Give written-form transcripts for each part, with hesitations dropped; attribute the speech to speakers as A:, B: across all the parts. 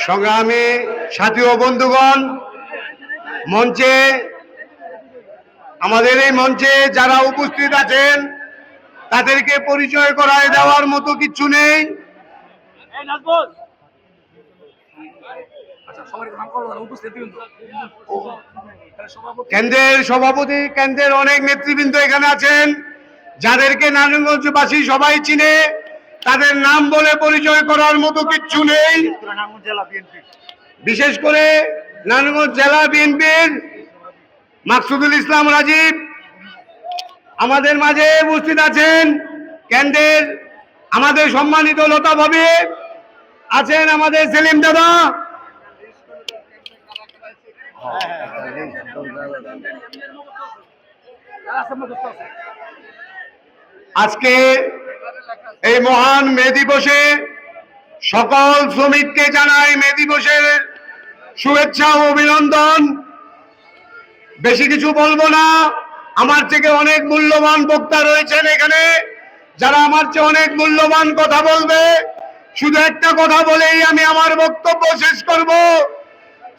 A: সংগ্রামী সাথী ও বন্ধুগণ, মঞ্চে আমাদের এই মঞ্চে যারা উপস্থিত আছেন তাদেরকে পরিচয় করায় দেওয়ার মতো কিছু নেই। কেন্দ্রের সভাপতি, কেন্দ্রের অনেক নেতৃবৃন্দ এখানে আছেন যাদেরকে নারায়ণগঞ্জবাসী সবাই চিনে, তাদের নাম বলে পরিচয় করার মতো কিচ্ছু নেই। বিশেষ করে নারায়ণগঞ্জ জেলা বিএনপির মাকসুদুল ইসলাম রাজীব আমাদের মাঝে উপস্থিত আছেন। কেন্দ্রের আমাদের সম্মানিত লতা ভাবি আছেন, আমাদের সেলিম দাদা, আজকে এই মহান মে দিবসে সকল শ্রমিককে জানাই মে দিবসের শুভেচ্ছা ও অভিনন্দন। বেশি কিছু বলবো না, আমার থেকে অনেক মূল্যবান বক্তা রয়েছেন এখানে যারা আমার চেয়ে অনেক মূল্যবান কথা বলবে। শুধু একটা কথা বলেই আমি আমার বক্তব্য শেষ করব।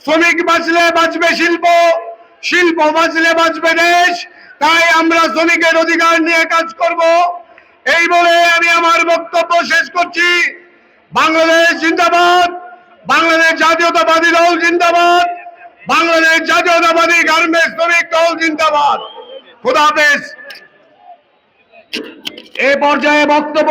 A: শ্রমিক বাঁচলে বাঁচবে শিল্প, শিল্প বাঁচলে বাঁচবে দেশ। তাই আমরা শ্রমিকের অধিকার নিয়ে কাজ করব, এই বলে আমি আমার বক্তব্য শেষ করছি। বাংলাদেশ জিন্দাবাদ, বাংলাদেশ জাতীয়তাবাদী দল জিন্দাবাদ, বাংলাদেশ জাতীয়তাবাদী গার্মেন্টস শ্রমিক দল জিন্দাবাদ। খোদা হাফেজ। এ পর্যায়ে বক্তব্য